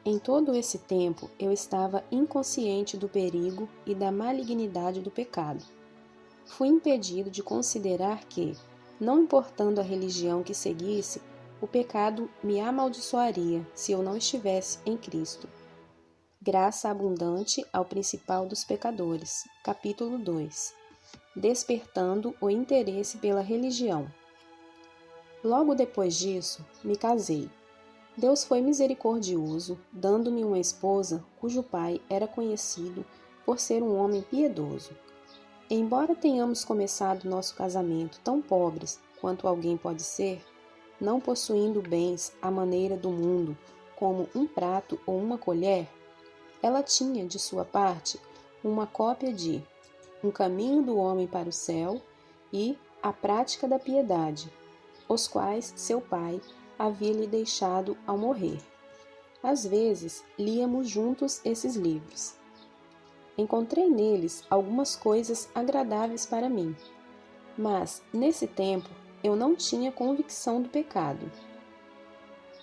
Em todo esse tempo, eu estava inconsciente do perigo e da malignidade do pecado. Fui impedido de considerar que, não importando a religião que seguisse, o pecado me amaldiçoaria se eu não estivesse em Cristo. Graça abundante ao principal dos pecadores. Capítulo 2. Despertando o interesse pela religião. Logo depois disso, me casei. Deus foi misericordioso, dando-me uma esposa cujo pai era conhecido por ser um homem piedoso. Embora tenhamos começado nosso casamento tão pobres quanto alguém pode ser, não possuindo bens à maneira do mundo, como um prato ou uma colher, ela tinha, de sua parte, uma cópia de Um Caminho do Homem para o Céu e A Prática da Piedade, os quais seu pai havia lhe deixado ao morrer. Às vezes, líamos juntos esses livros. Encontrei neles algumas coisas agradáveis para mim, mas, nesse tempo, eu não tinha convicção do pecado.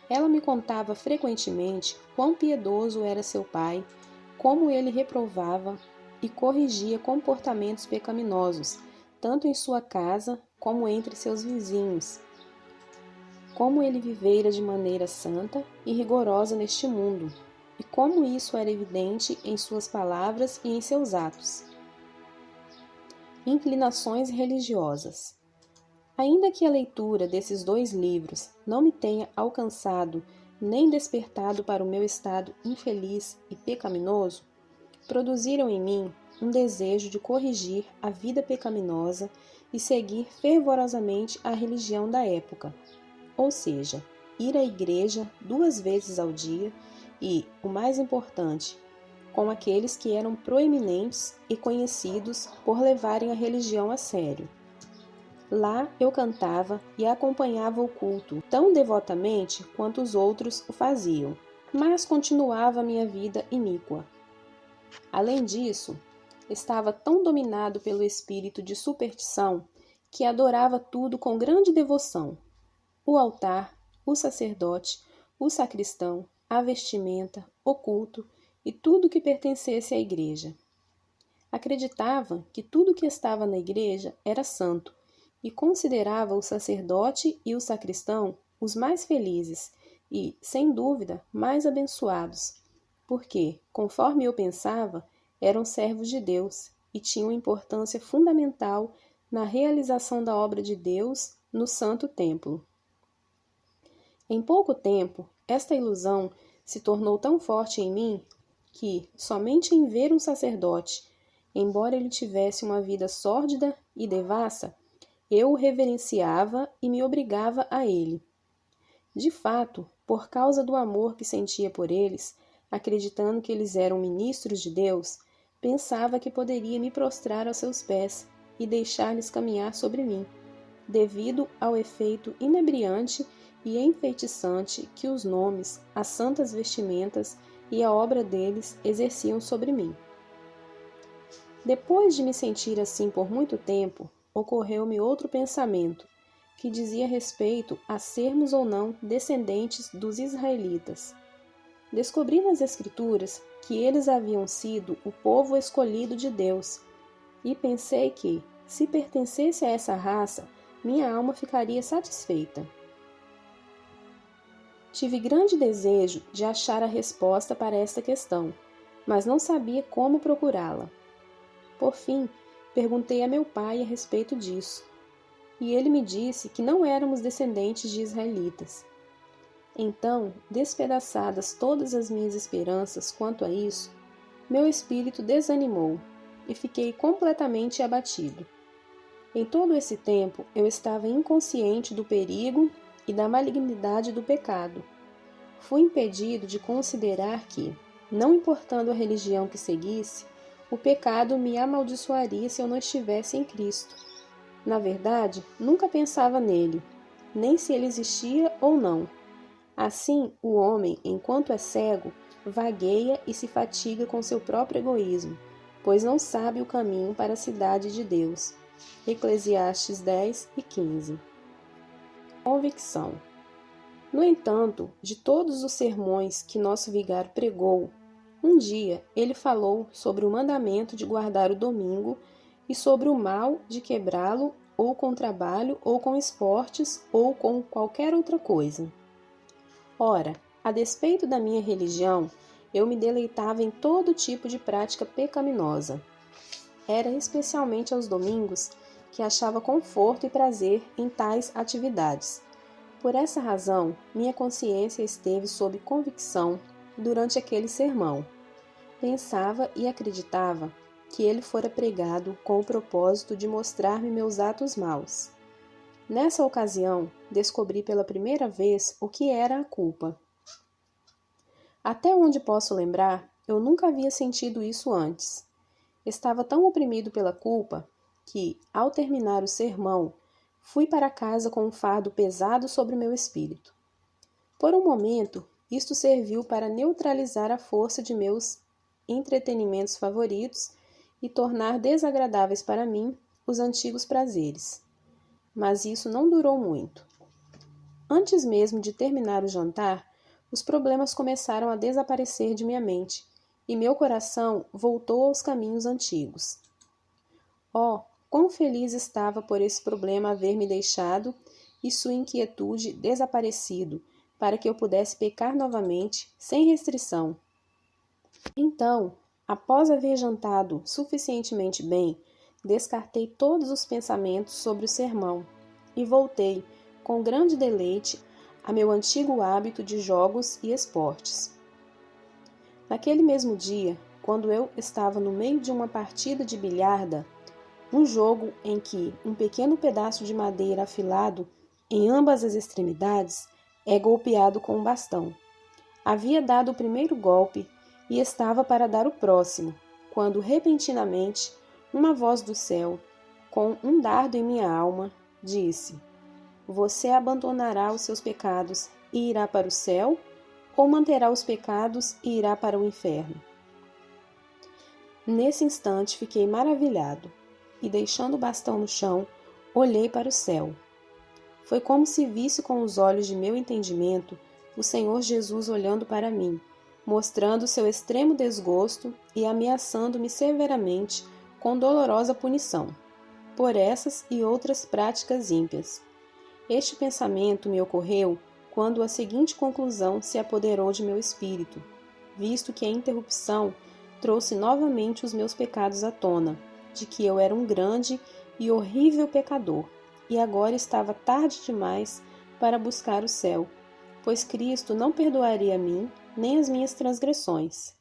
Ela me contava frequentemente quão piedoso era seu pai, como ele reprovava e corrigia comportamentos pecaminosos, tanto em sua casa como entre seus vizinhos, como ele vivera de maneira santa e rigorosa neste mundo, e como isso era evidente em suas palavras e em seus atos. Inclinações religiosas. Ainda que a leitura desses 2 livros não me tenha alcançado nem despertado para o meu estado infeliz e pecaminoso, produziram em mim um desejo de corrigir a vida pecaminosa e seguir fervorosamente a religião da época, ou seja, ir à igreja 2 vezes ao dia e, o mais importante, com aqueles que eram proeminentes e conhecidos por levarem a religião a sério. Lá eu cantava e acompanhava o culto tão devotamente quanto os outros o faziam, mas continuava a minha vida iníqua. Além disso, estava tão dominado pelo espírito de superstição que adorava tudo com grande devoção: o altar, o sacerdote, o sacristão, a vestimenta, o culto e tudo que pertencesse à igreja. Acreditava que tudo que estava na igreja era santo e considerava o sacerdote e o sacristão os mais felizes e, sem dúvida, mais abençoados, porque, conforme eu pensava, eram servos de Deus e tinham importância fundamental na realização da obra de Deus no Santo Templo. Em pouco tempo, esta ilusão se tornou tão forte em mim que, somente em ver um sacerdote, embora ele tivesse uma vida sórdida e devassa, eu o reverenciava e me obrigava a ele. De fato, por causa do amor que sentia por eles, acreditando que eles eram ministros de Deus, pensava que poderia me prostrar aos seus pés e deixar-lhes caminhar sobre mim, devido ao efeito inebriante e enfeitiçante que os nomes, as santas vestimentas e a obra deles exerciam sobre mim. Depois de me sentir assim por muito tempo, ocorreu-me outro pensamento, que dizia respeito a sermos ou não descendentes dos israelitas. Descobri nas Escrituras que eles haviam sido o povo escolhido de Deus, e pensei que, se pertencesse a essa raça, minha alma ficaria satisfeita. Tive grande desejo de achar a resposta para esta questão, mas não sabia como procurá-la. Por fim, perguntei a meu pai a respeito disso, e ele me disse que não éramos descendentes de israelitas. Então, despedaçadas todas as minhas esperanças quanto a isso, meu espírito desanimou e fiquei completamente abatido. Em todo esse tempo, eu estava inconsciente do perigo e da malignidade do pecado. Fui impedido de considerar que, não importando a religião que seguisse, o pecado me amaldiçoaria se eu não estivesse em Cristo. Na verdade, nunca pensava nele, nem se ele existia ou não. Assim, o homem, enquanto é cego, vagueia e se fatiga com seu próprio egoísmo, pois não sabe o caminho para a cidade de Deus. Eclesiastes 10 e 15. Convicção. No entanto, de todos os sermões que nosso vigário pregou, um dia ele falou sobre o mandamento de guardar o domingo e sobre o mal de quebrá-lo ou com trabalho, ou com esportes, ou com qualquer outra coisa. Ora, a despeito da minha religião, eu me deleitava em todo tipo de prática pecaminosa. Era especialmente aos domingos que achava conforto e prazer em tais atividades. Por essa razão, minha consciência esteve sob convicção durante aquele sermão. Pensava e acreditava que ele fora pregado com o propósito de mostrar-me meus atos maus. Nessa ocasião, descobri pela primeira vez o que era a culpa. Até onde posso lembrar, eu nunca havia sentido isso antes. Estava tão oprimido pela culpa que, ao terminar o sermão, fui para casa com um fardo pesado sobre meu espírito. Por um momento, isto serviu para neutralizar a força de meus entretenimentos favoritos e tornar desagradáveis para mim os antigos prazeres. Mas isso não durou muito. Antes mesmo de terminar o jantar, os problemas começaram a desaparecer de minha mente e meu coração voltou aos caminhos antigos. Oh, quão feliz estava por esse problema haver me deixado e sua inquietude desaparecido, para que eu pudesse pecar novamente, sem restrição. Então, após haver jantado suficientemente bem, descartei todos os pensamentos sobre o sermão e voltei, com grande deleite, a meu antigo hábito de jogos e esportes. Naquele mesmo dia, quando eu estava no meio de uma partida de bilharda, um jogo em que um pequeno pedaço de madeira afilado em ambas as extremidades é golpeado com um bastão. Havia dado o primeiro golpe e estava para dar o próximo, quando repentinamente uma voz do céu, com um dardo em minha alma, disse: Você abandonará os seus pecados e irá para o céu, ou manterá os pecados e irá para o inferno? Nesse instante fiquei maravilhado e, deixando o bastão no chão, olhei para o céu. Foi como se visse com os olhos de meu entendimento o Senhor Jesus olhando para mim, mostrando seu extremo desgosto e ameaçando-me severamente com dolorosa punição, por essas e outras práticas ímpias. Este pensamento me ocorreu quando a seguinte conclusão se apoderou de meu espírito, visto que a interrupção trouxe novamente os meus pecados à tona, de que eu era um grande e horrível pecador, e agora estava tarde demais para buscar o céu, pois Cristo não perdoaria a mim nem as minhas transgressões.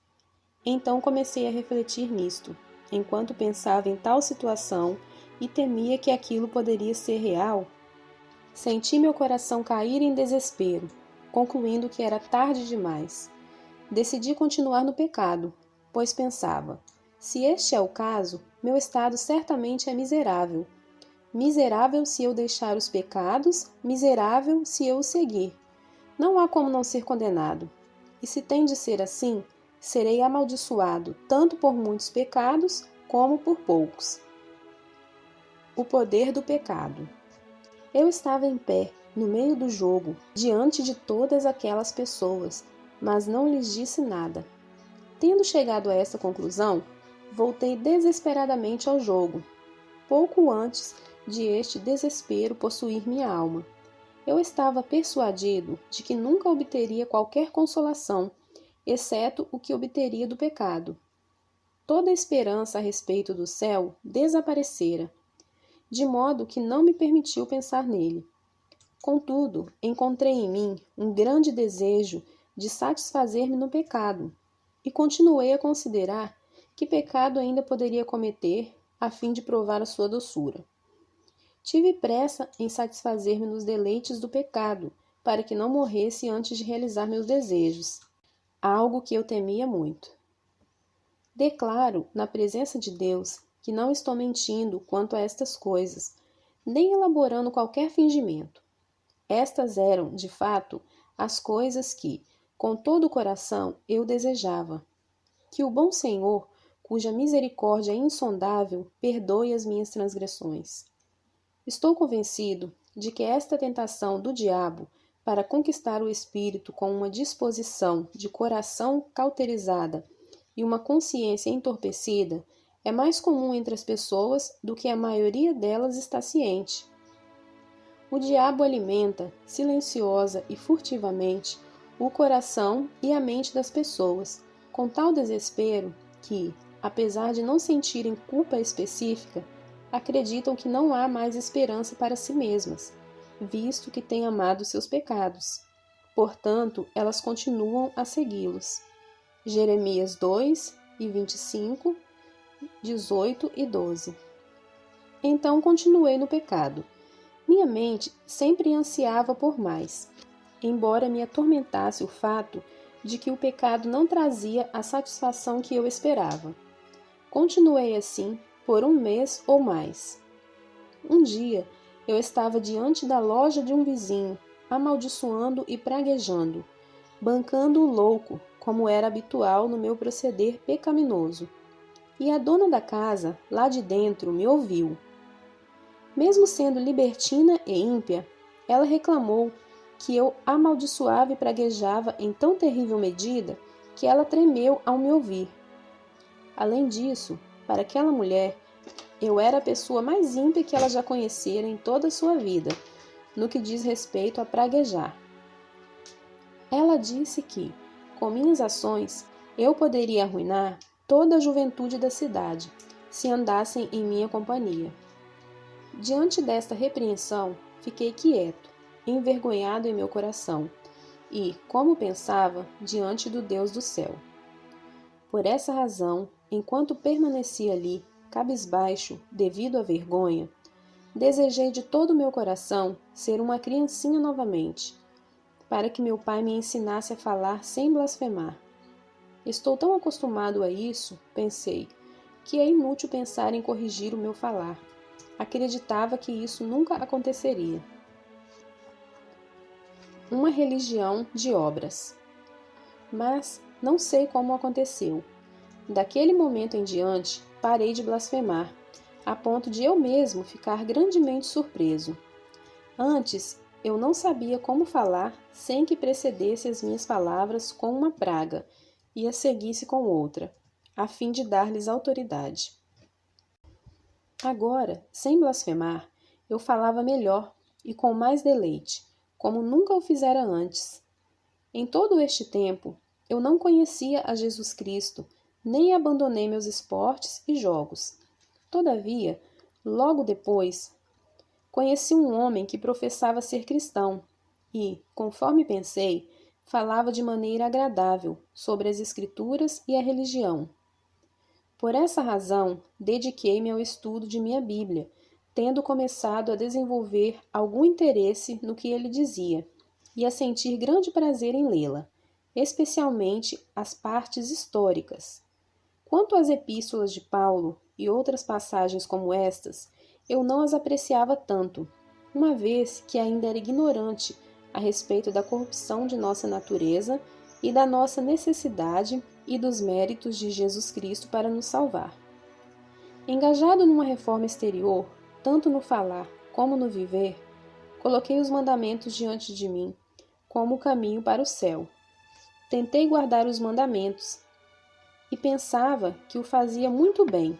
Então comecei a refletir nisto, enquanto pensava em tal situação e temia que aquilo poderia ser real. Senti meu coração cair em desespero, concluindo que era tarde demais. Decidi continuar no pecado, pois pensava: se este é o caso, meu estado certamente é miserável. Miserável se eu deixar os pecados, miserável se eu os seguir. Não há como não ser condenado. E se tem de ser assim, serei amaldiçoado tanto por muitos pecados como por poucos. O poder do pecado. Eu estava em pé, no meio do jogo, diante de todas aquelas pessoas, mas não lhes disse nada. Tendo chegado a essa conclusão, voltei desesperadamente ao jogo, pouco antes de este desespero possuir minha alma. Eu estava persuadido de que nunca obteria qualquer consolação, exceto o que obteria do pecado. Toda a esperança a respeito do céu desaparecera, de modo que não me permitiu pensar nele. Contudo, encontrei em mim um grande desejo de satisfazer-me no pecado, e continuei a considerar que pecado ainda poderia cometer a fim de provar a sua doçura. Tive pressa em satisfazer-me nos deleites do pecado, para que não morresse antes de realizar meus desejos, algo que eu temia muito. Declaro, na presença de Deus, que não estou mentindo quanto a estas coisas, nem elaborando qualquer fingimento. Estas eram, de fato, as coisas que, com todo o coração, eu desejava. Que o bom Senhor, cuja misericórdia é insondável, perdoe as minhas transgressões. Estou convencido de que esta tentação do diabo para conquistar o espírito com uma disposição de coração cauterizada e uma consciência entorpecida é mais comum entre as pessoas do que a maioria delas está ciente. O diabo alimenta, silenciosa e furtivamente, o coração e a mente das pessoas, com tal desespero que, apesar de não sentirem culpa específica, acreditam que não há mais esperança para si mesmas, visto que têm amado seus pecados. Portanto, elas continuam a segui-los. Jeremias 2, 25, 18 e 12. Então continuei no pecado. Minha mente sempre ansiava por mais, embora me atormentasse o fato de que o pecado não trazia a satisfação que eu esperava. Continuei assim por um mês ou mais. Um dia, eu estava diante da loja de um vizinho, amaldiçoando e praguejando, bancando o louco, como era habitual no meu proceder pecaminoso. E a dona da casa, lá de dentro, me ouviu. Mesmo sendo libertina e ímpia, ela reclamou que eu amaldiçoava e praguejava em tão terrível medida que ela tremeu ao me ouvir. Além disso, para aquela mulher, eu era a pessoa mais ímpia que ela já conhecera em toda a sua vida, no que diz respeito a praguejar. Ela disse que, com minhas ações, eu poderia arruinar toda a juventude da cidade, se andassem em minha companhia. Diante desta repreensão, fiquei quieto, envergonhado em meu coração, e, como pensava, diante do Deus do céu. Por essa razão, enquanto permaneci ali, cabisbaixo, devido à vergonha, desejei de todo o meu coração ser uma criancinha novamente, para que meu pai me ensinasse a falar sem blasfemar. Estou tão acostumado a isso, pensei, que é inútil pensar em corrigir o meu falar. Acreditava que isso nunca aconteceria. Uma religião de obras. Mas não sei como aconteceu. Daquele momento em diante, parei de blasfemar, a ponto de eu mesmo ficar grandemente surpreso. Antes, eu não sabia como falar sem que precedesse as minhas palavras com uma praga e as seguisse com outra, a fim de dar-lhes autoridade. Agora, sem blasfemar, eu falava melhor e com mais deleite, como nunca o fizera antes. Em todo este tempo, eu não conhecia a Jesus Cristo, nem abandonei meus esportes e jogos. Todavia, logo depois, conheci um homem que professava ser cristão e, conforme pensei, falava de maneira agradável sobre as Escrituras e a religião. Por essa razão, dediquei-me ao estudo de minha Bíblia, tendo começado a desenvolver algum interesse no que ele dizia e a sentir grande prazer em lê-la, especialmente as partes históricas. Quanto às epístolas de Paulo e outras passagens como estas, eu não as apreciava tanto, uma vez que ainda era ignorante a respeito da corrupção de nossa natureza e da nossa necessidade e dos méritos de Jesus Cristo para nos salvar. Engajado numa reforma exterior, tanto no falar como no viver, coloquei os mandamentos diante de mim, como o caminho para o céu. Tentei guardar os mandamentos e pensava que o fazia muito bem.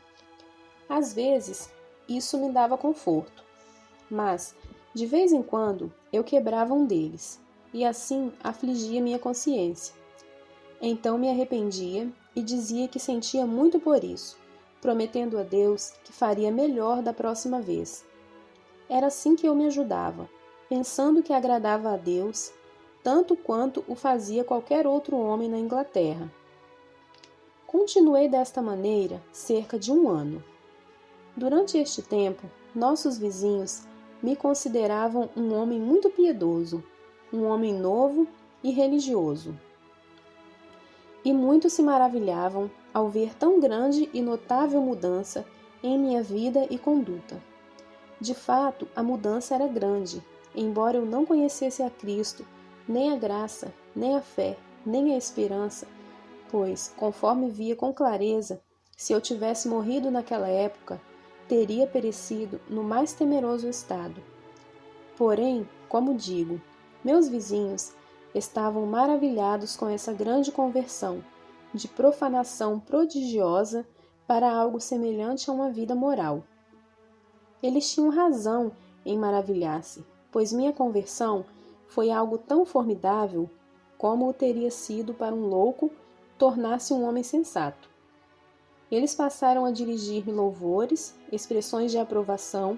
Às vezes, isso me dava conforto, mas, de vez em quando, eu quebrava um deles, e assim afligia minha consciência. Então me arrependia e dizia que sentia muito por isso, prometendo a Deus que faria melhor da próxima vez. Era assim que eu me ajudava, pensando que agradava a Deus, tanto quanto o fazia qualquer outro homem na Inglaterra. Continuei desta maneira cerca de 1 ano. Durante este tempo, nossos vizinhos me consideravam um homem muito piedoso, um homem novo e religioso. E muitos se maravilhavam ao ver tão grande e notável mudança em minha vida e conduta. De fato, a mudança era grande, embora eu não conhecesse a Cristo, nem a graça, nem a fé, nem a esperança, pois, conforme via com clareza, se eu tivesse morrido naquela época, teria perecido no mais temeroso estado. Porém, como digo, Meus vizinhos estavam maravilhados com essa grande conversão, de profanação prodigiosa para algo semelhante a uma vida moral. Eles tinham razão em maravilhar-se, pois minha conversão foi algo tão formidável como o teria sido para um louco tornar-se um homem sensato. Eles passaram a dirigir-me louvores, expressões de aprovação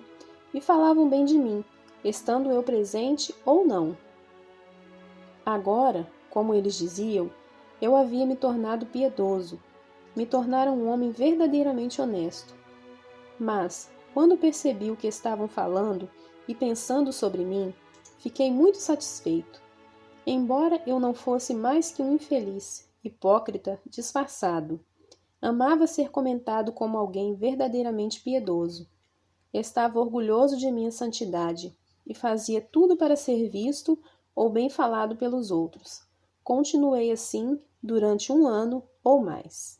e falavam bem de mim, estando eu presente ou não. Agora, como eles diziam, eu havia me tornado piedoso, me tornara um homem verdadeiramente honesto. Mas, quando percebi o que estavam falando e pensando sobre mim, fiquei muito satisfeito. Embora eu não fosse mais que um infeliz, hipócrita, disfarçado, amava ser comentado como alguém verdadeiramente piedoso. Estava orgulhoso de minha santidade e fazia tudo para ser visto ou bem falado pelos outros. Continuei assim durante 1 ano ou mais.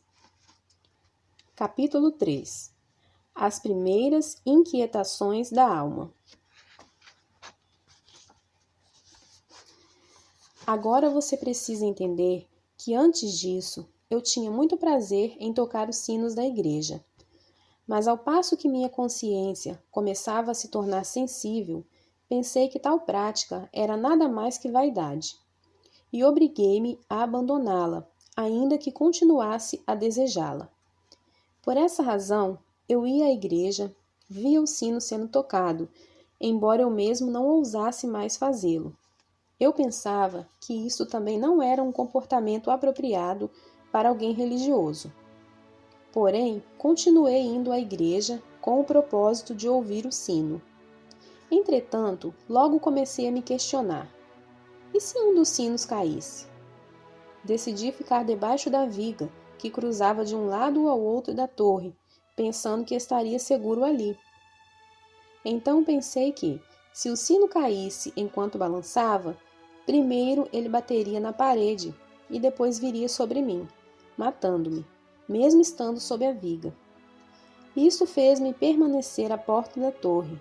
Capítulo 3. As primeiras inquietações da alma. Agora você precisa entender que antes disso eu tinha muito prazer em tocar os sinos da igreja. Mas ao passo que minha consciência começava a se tornar sensível, pensei que tal prática era nada mais que vaidade. E obriguei-me a abandoná-la, ainda que continuasse a desejá-la. Por essa razão, eu ia à igreja, via o sino sendo tocado, embora eu mesmo não ousasse mais fazê-lo. Eu pensava que isso também não era um comportamento apropriado para alguém religioso. Porém, continuei indo à igreja com o propósito de ouvir o sino. Entretanto, logo comecei a me questionar. E se um dos sinos caísse? Decidi ficar debaixo da viga, que cruzava de um lado ao outro da torre, pensando que estaria seguro ali. Então pensei que, se o sino caísse enquanto balançava, primeiro ele bateria na parede e depois viria sobre mim, matando-me, mesmo estando sob a viga. Isso fez-me permanecer à porta da torre.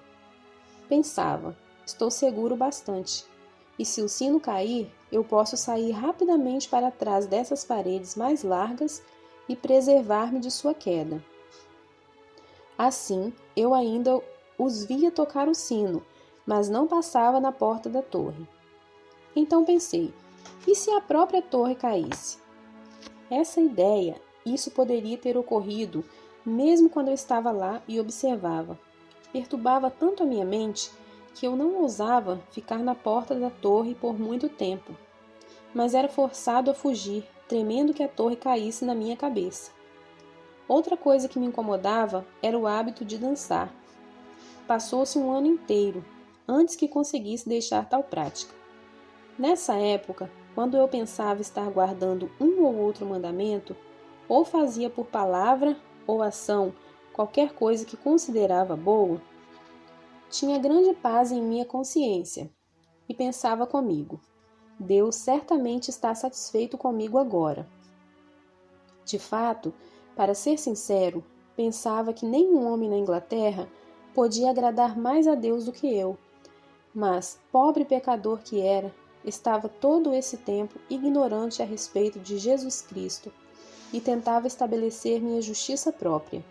Pensava, estou seguro bastante, e se o sino cair, eu posso sair rapidamente para trás dessas paredes mais largas e preservar-me de sua queda. Assim, eu ainda os via tocar o sino, mas não passava na porta da torre. Então pensei, e se a própria torre caísse? Essa ideia, isso poderia ter ocorrido mesmo quando eu estava lá e observava. Perturbava tanto a minha mente que eu não ousava ficar na porta da torre por muito tempo, mas era forçado a fugir, tremendo que a torre caísse na minha cabeça. Outra coisa que me incomodava era o hábito de dançar. Passou-se 1 ano inteiro, antes que conseguisse deixar tal prática. Nessa época, quando eu pensava estar guardando um ou outro mandamento, ou fazia por palavra ou ação qualquer coisa que considerava boa, tinha grande paz em minha consciência e pensava comigo, Deus certamente está satisfeito comigo agora. De fato, para ser sincero, pensava que nenhum homem na Inglaterra podia agradar mais a Deus do que eu, mas, pobre pecador que era, estava todo esse tempo ignorante a respeito de Jesus Cristo e tentava estabelecer minha justiça própria.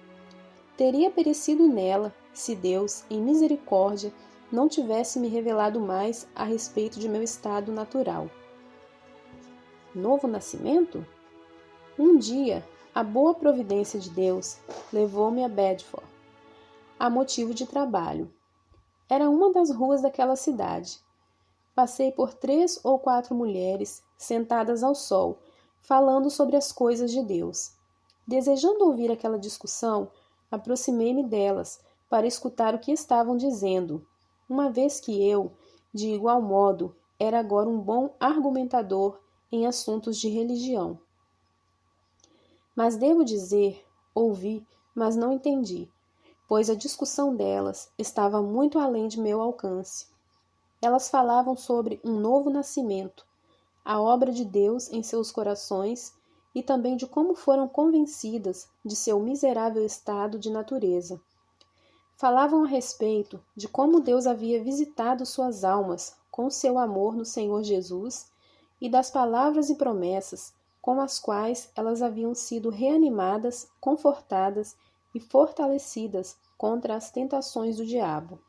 Teria perecido nela se Deus, em misericórdia, não tivesse me revelado mais a respeito de meu estado natural. Novo nascimento? Um dia, a boa providência de Deus levou-me a Bedford, a motivo de trabalho. Era uma das ruas daquela cidade. Passei por 3 ou 4 mulheres sentadas ao sol, falando sobre as coisas de Deus. Desejando ouvir aquela discussão, aproximei-me delas para escutar o que estavam dizendo, uma vez que eu, de igual modo, era agora um bom argumentador em assuntos de religião. Mas devo dizer, ouvi, mas não entendi, pois a discussão delas estava muito além de meu alcance. Elas falavam sobre um novo nascimento, a obra de Deus em seus corações e também de como foram convencidas de seu miserável estado de natureza. Falavam a respeito de como Deus havia visitado suas almas com seu amor no Senhor Jesus e das palavras e promessas com as quais elas haviam sido reanimadas, confortadas e fortalecidas contra as tentações do diabo.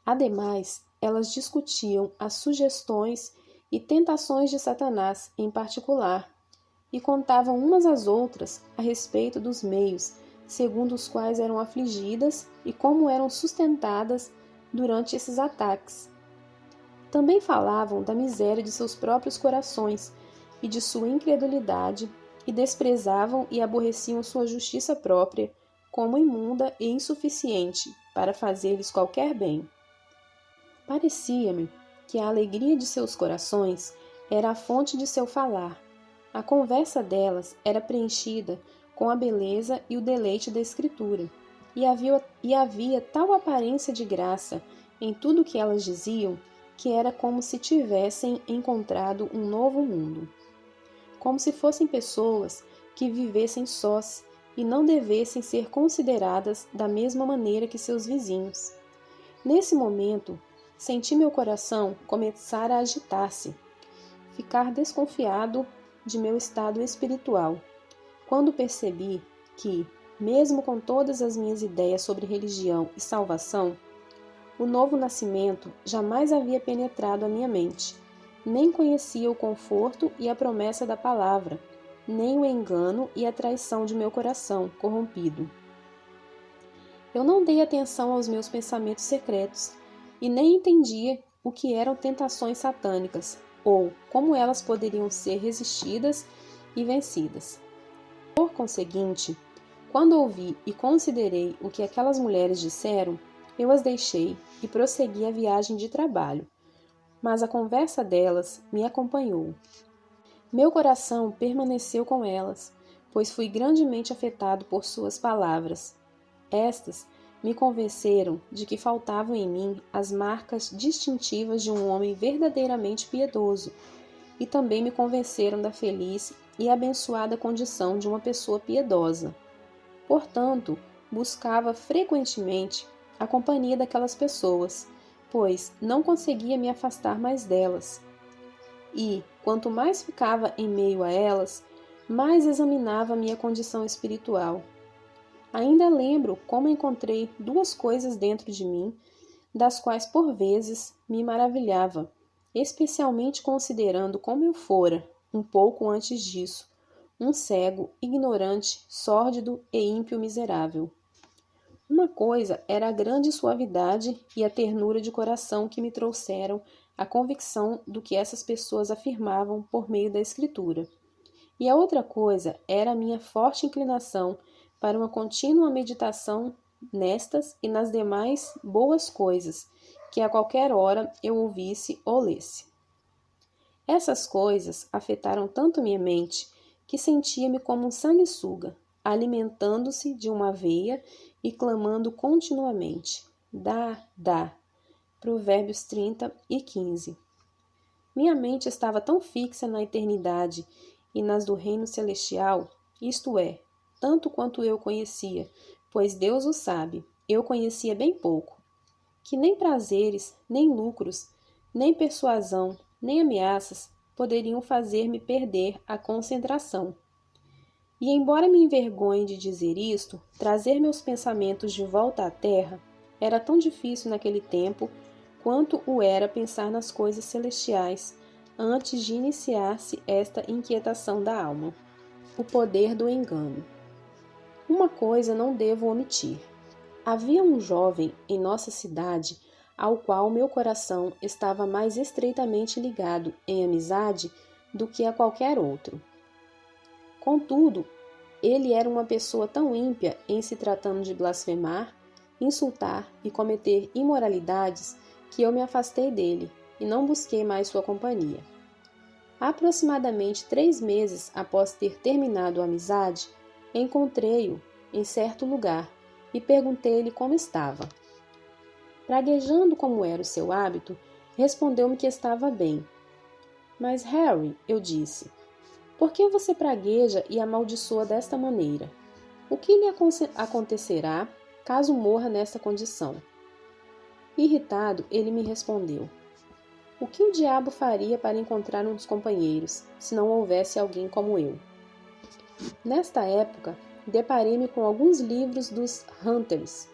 Ademais, elas discutiam as sugestões e tentações de Satanás em particular, e contavam umas às outras a respeito dos meios segundo os quais eram afligidas e como eram sustentadas durante esses ataques. Também falavam da miséria de seus próprios corações e de sua incredulidade, e desprezavam e aborreciam sua justiça própria como imunda e insuficiente para fazer-lhes qualquer bem. Parecia-me que a alegria de seus corações era a fonte de seu falar. A conversa delas era preenchida com a beleza e o deleite da Escritura, e havia tal aparência de graça em tudo o que elas diziam, que era como se tivessem encontrado um novo mundo. Como se fossem pessoas que vivessem sós e não devessem ser consideradas da mesma maneira que seus vizinhos. Nesse momento, senti meu coração começar a agitar-se, ficar desconfiado de meu estado espiritual, quando percebi que, mesmo com todas as minhas ideias sobre religião e salvação, o novo nascimento jamais havia penetrado a minha mente, nem conhecia o conforto e a promessa da palavra, nem o engano e a traição de meu coração corrompido. Eu não dei atenção aos meus pensamentos secretos e nem entendia o que eram tentações satânicas, ou como elas poderiam ser resistidas e vencidas. Por conseguinte, quando ouvi e considerei o que aquelas mulheres disseram, eu as deixei e prossegui a viagem de trabalho, mas a conversa delas me acompanhou. Meu coração permaneceu com elas, pois fui grandemente afetado por suas palavras. Estas me convenceram de que faltavam em mim as marcas distintivas de um homem verdadeiramente piedoso, e também me convenceram da feliz e abençoada condição de uma pessoa piedosa. Portanto, buscava frequentemente a companhia daquelas pessoas, pois não conseguia me afastar mais delas. E, quanto mais ficava em meio a elas, mais examinava minha condição espiritual. Ainda lembro como encontrei duas coisas dentro de mim, das quais por vezes me maravilhava, especialmente considerando como eu fora, um pouco antes disso, um cego, ignorante, sórdido e ímpio miserável. Uma coisa era a grande suavidade e a ternura de coração que me trouxeram a convicção do que essas pessoas afirmavam por meio da Escritura. E a outra coisa era a minha forte inclinação para uma contínua meditação nestas e nas demais boas coisas que a qualquer hora eu ouvisse ou lesse. Essas coisas afetaram tanto minha mente que sentia-me como um sanguessuga, alimentando-se de uma veia e clamando continuamente: dá, dá. Provérbios 30 e 15. Minha mente estava tão fixa na eternidade e nas do reino celestial, isto é, tanto quanto eu conhecia, pois Deus o sabe, eu conhecia bem pouco, que nem prazeres, nem lucros, nem persuasão, nem ameaças poderiam fazer-me perder a concentração. E embora me envergonhe de dizer isto, trazer meus pensamentos de volta à terra era tão difícil naquele tempo quanto o era pensar nas coisas celestiais antes de iniciar-se esta inquietação da alma. O poder do engano. Uma coisa não devo omitir. Havia um jovem em nossa cidade ao qual meu coração estava mais estreitamente ligado em amizade do que a qualquer outro. Contudo, ele era uma pessoa tão ímpia em se tratando de blasfemar, insultar e cometer imoralidades que eu me afastei dele e não busquei mais sua companhia. Aproximadamente 3 meses após ter terminado a amizade, encontrei-o em certo lugar e perguntei-lhe como estava. Praguejando como era o seu hábito, respondeu-me que estava bem. Mas, Harry, eu disse, por que você pragueja e amaldiçoa desta maneira? O que lhe acontecerá caso morra nesta condição? Irritado, ele me respondeu: o que o diabo faria para encontrar um dos companheiros, se não houvesse alguém como eu? Nesta época, deparei-me com alguns livros dos Hunters.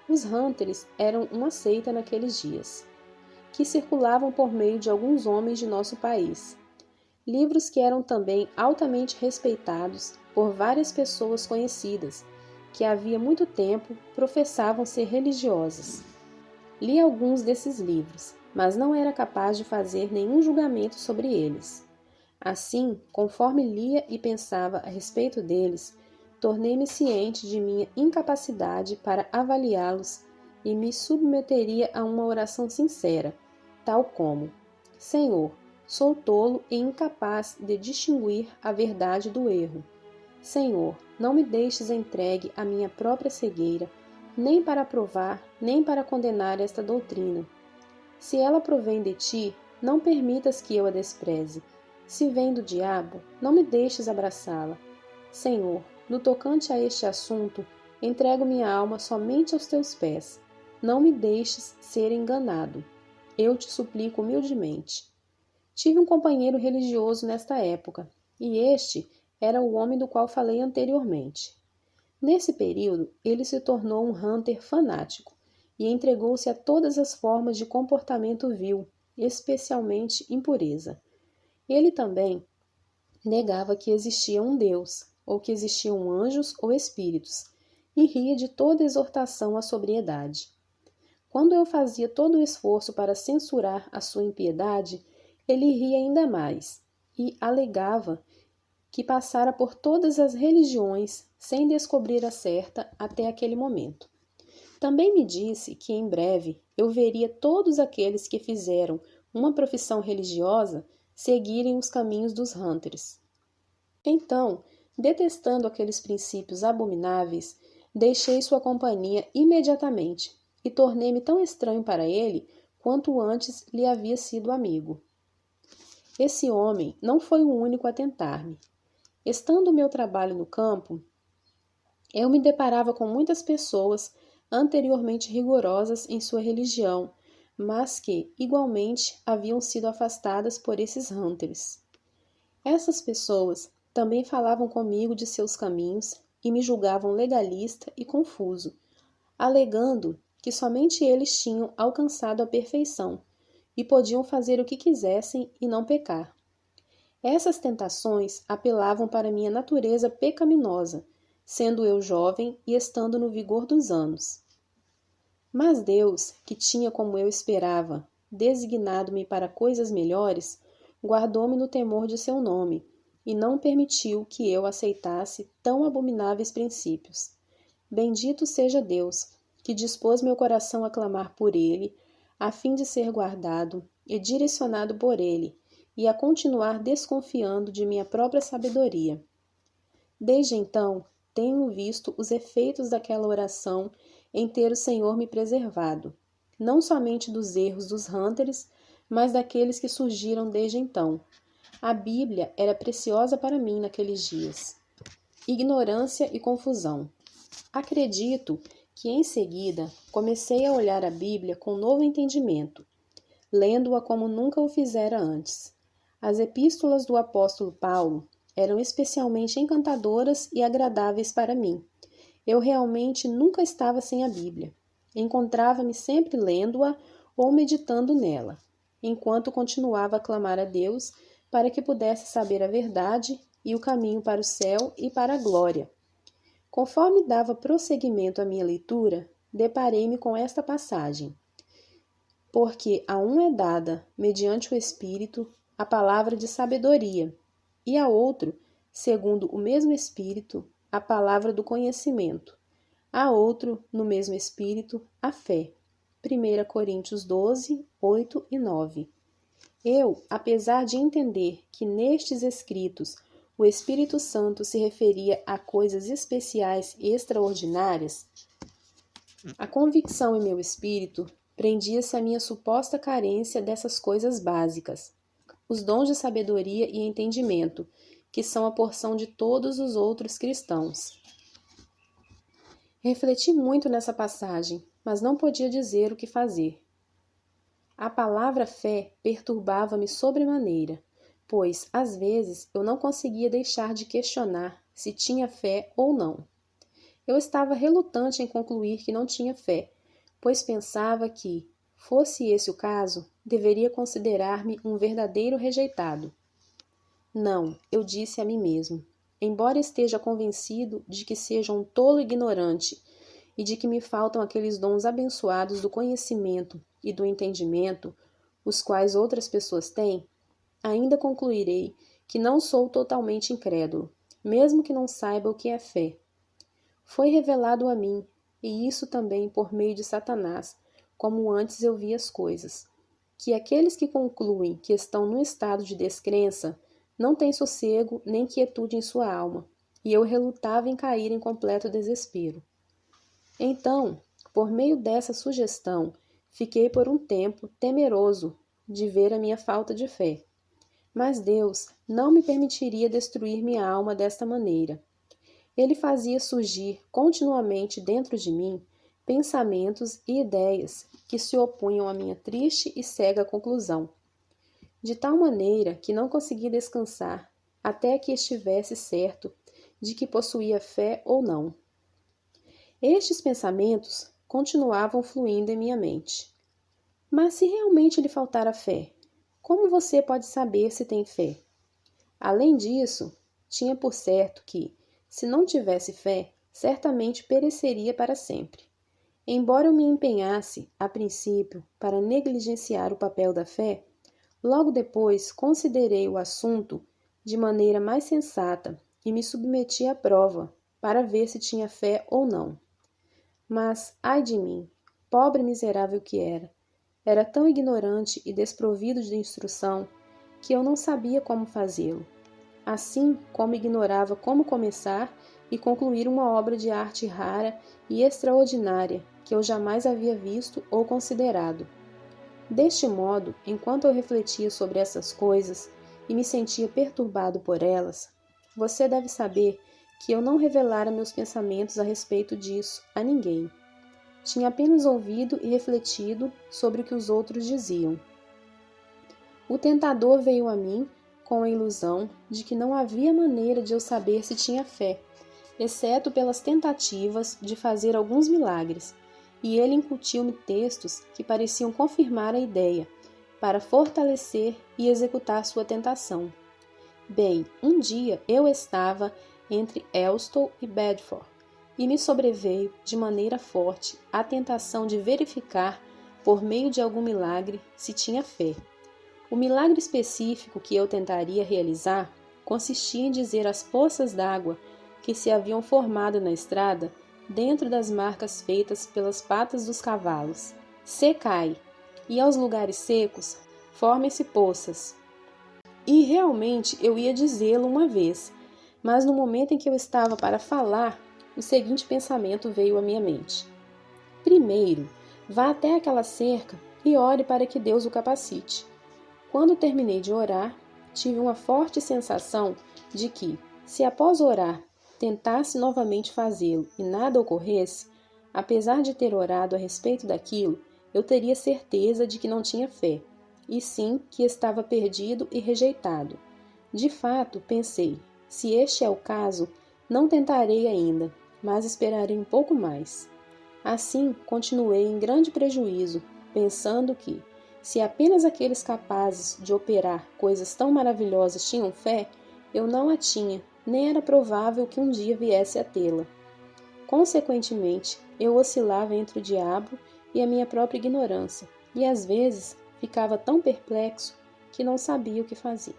Os Hunters eram uma seita naqueles dias, que circulavam por meio de alguns homens de nosso país. Livros que eram também altamente respeitados por várias pessoas conhecidas, que havia muito tempo professavam ser religiosas. Li alguns desses livros, mas não era capaz de fazer nenhum julgamento sobre eles. Assim, conforme lia e pensava a respeito deles, tornei-me ciente de minha incapacidade para avaliá-los e me submeteria a uma oração sincera, tal como: Senhor, sou tolo e incapaz de distinguir a verdade do erro. Senhor, não me deixes entregue à minha própria cegueira, nem para provar, nem para condenar esta doutrina. Se ela provém de ti, não permitas que eu a despreze. Se vem do diabo, não me deixes abraçá-la. Senhor, no tocante a este assunto, entrego minha alma somente aos teus pés. Não me deixes ser enganado. Eu te suplico humildemente. Tive um companheiro religioso nesta época, e este era o homem do qual falei anteriormente. Nesse período, ele se tornou um hunter fanático e entregou-se a todas as formas de comportamento vil, especialmente impureza. Ele também negava que existia um Deus, ou que existiam anjos ou espíritos, e ria de toda exortação à sobriedade. Quando eu fazia todo o esforço para censurar a sua impiedade, ele ria ainda mais e alegava que passara por todas as religiões sem descobrir a certa até aquele momento. Também me disse que em breve eu veria todos aqueles que fizeram uma profissão religiosa seguirem os caminhos dos Hunters. Então, detestando aqueles princípios abomináveis, deixei sua companhia imediatamente e tornei-me tão estranho para ele quanto antes lhe havia sido amigo. Esse homem não foi o único a tentar-me. Estando o meu trabalho no campo, eu me deparava com muitas pessoas anteriormente rigorosas em sua religião, mas que, igualmente, haviam sido afastadas por esses Hunters. Essas pessoas também falavam comigo de seus caminhos e me julgavam legalista e confuso, alegando que somente eles tinham alcançado a perfeição e podiam fazer o que quisessem e não pecar. Essas tentações apelavam para minha natureza pecaminosa, sendo eu jovem e estando no vigor dos anos. Mas Deus, que tinha, como eu esperava, designado-me para coisas melhores, guardou-me no temor de seu nome, e não permitiu que eu aceitasse tão abomináveis princípios. Bendito seja Deus, que dispôs meu coração a clamar por ele, a fim de ser guardado e direcionado por ele, e a continuar desconfiando de minha própria sabedoria. Desde então, tenho visto os efeitos daquela oração em ter o Senhor me preservado, não somente dos erros dos Hunters, mas daqueles que surgiram desde então. A Bíblia era preciosa para mim naqueles dias. Ignorância e confusão. Acredito que em seguida comecei a olhar a Bíblia com novo entendimento, lendo-a como nunca o fizera antes. As epístolas do apóstolo Paulo eram especialmente encantadoras e agradáveis para mim. Eu realmente nunca estava sem a Bíblia. Encontrava-me sempre lendo-a ou meditando nela, enquanto continuava a clamar a Deus para que pudesse saber a verdade e o caminho para o céu e para a glória. Conforme dava prosseguimento à minha leitura, deparei-me com esta passagem. Porque a um é dada, mediante o Espírito, a palavra de sabedoria, e a outro, segundo o mesmo Espírito, a palavra do conhecimento, a outro, no mesmo Espírito, a fé. 1 Coríntios 12, 8 e 9. Eu, apesar de entender que nestes escritos o Espírito Santo se referia a coisas especiais e extraordinárias, a convicção em meu espírito prendia-se à minha suposta carência dessas coisas básicas, os dons de sabedoria e entendimento, que são a porção de todos os outros cristãos. Refleti muito nessa passagem, mas não podia dizer o que fazer. A palavra fé perturbava-me sobremaneira, pois, às vezes, eu não conseguia deixar de questionar se tinha fé ou não. Eu estava relutante em concluir que não tinha fé, pois pensava que, fosse esse o caso, deveria considerar-me um verdadeiro rejeitado. Não, eu disse a mim mesmo, embora esteja convencido de que seja um tolo ignorante e de que me faltam aqueles dons abençoados do conhecimento e do entendimento, os quais outras pessoas têm, ainda concluirei que não sou totalmente incrédulo, mesmo que não saiba o que é fé. Foi revelado a mim, e isso também por meio de Satanás, como antes eu vi as coisas, que aqueles que concluem que estão no estado de descrença não têm sossego nem quietude em sua alma, e eu relutava em cair em completo desespero. Então, por meio dessa sugestão, fiquei por um tempo temeroso de ver a minha falta de fé. Mas Deus não me permitiria destruir minha alma desta maneira. Ele fazia surgir continuamente dentro de mim pensamentos e ideias que se opunham à minha triste e cega conclusão, de tal maneira que não consegui descansar até que estivesse certo de que possuía fé ou não. Estes pensamentos continuavam fluindo em minha mente. Mas se realmente lhe faltar a fé, como você pode saber se tem fé? Além disso, tinha por certo que, se não tivesse fé, certamente pereceria para sempre. Embora eu me empenhasse, a princípio, para negligenciar o papel da fé, logo depois considerei o assunto de maneira mais sensata e me submeti à prova para ver se tinha fé ou não. Mas, ai de mim, pobre miserável que era tão ignorante e desprovido de instrução que eu não sabia como fazê-lo, assim como ignorava como começar e concluir uma obra de arte rara e extraordinária que eu jamais havia visto ou considerado. Deste modo, enquanto eu refletia sobre essas coisas e me sentia perturbado por elas, você deve saber que eu não revelara meus pensamentos a respeito disso a ninguém. Tinha apenas ouvido e refletido sobre o que os outros diziam. O tentador veio a mim com a ilusão de que não havia maneira de eu saber se tinha fé, exceto pelas tentativas de fazer alguns milagres, e ele incutiu-me textos que pareciam confirmar a ideia, para fortalecer e executar sua tentação. Bem, um dia eu estava entre Elstow e Bedford, e me sobreveio, de maneira forte, a tentação de verificar, por meio de algum milagre, se tinha fé. O milagre específico que eu tentaria realizar consistia em dizer às poças d'água que se haviam formado na estrada, dentro das marcas feitas pelas patas dos cavalos: secai, e aos lugares secos, formem-se poças. E realmente eu ia dizê-lo uma vez, mas no momento em que eu estava para falar, o seguinte pensamento veio à minha mente: primeiro, vá até aquela cerca e ore para que Deus o capacite. Quando terminei de orar, tive uma forte sensação de que, se após orar tentasse novamente fazê-lo e nada ocorresse, apesar de ter orado a respeito daquilo, eu teria certeza de que não tinha fé, e sim que estava perdido e rejeitado. De fato, pensei, se este é o caso, não tentarei ainda, mas esperarei um pouco mais. Assim, continuei em grande prejuízo, pensando que, se apenas aqueles capazes de operar coisas tão maravilhosas tinham fé, eu não a tinha, nem era provável que um dia viesse a tê-la. Consequentemente, eu oscilava entre o diabo e a minha própria ignorância, e às vezes ficava tão perplexo que não sabia o que fazer.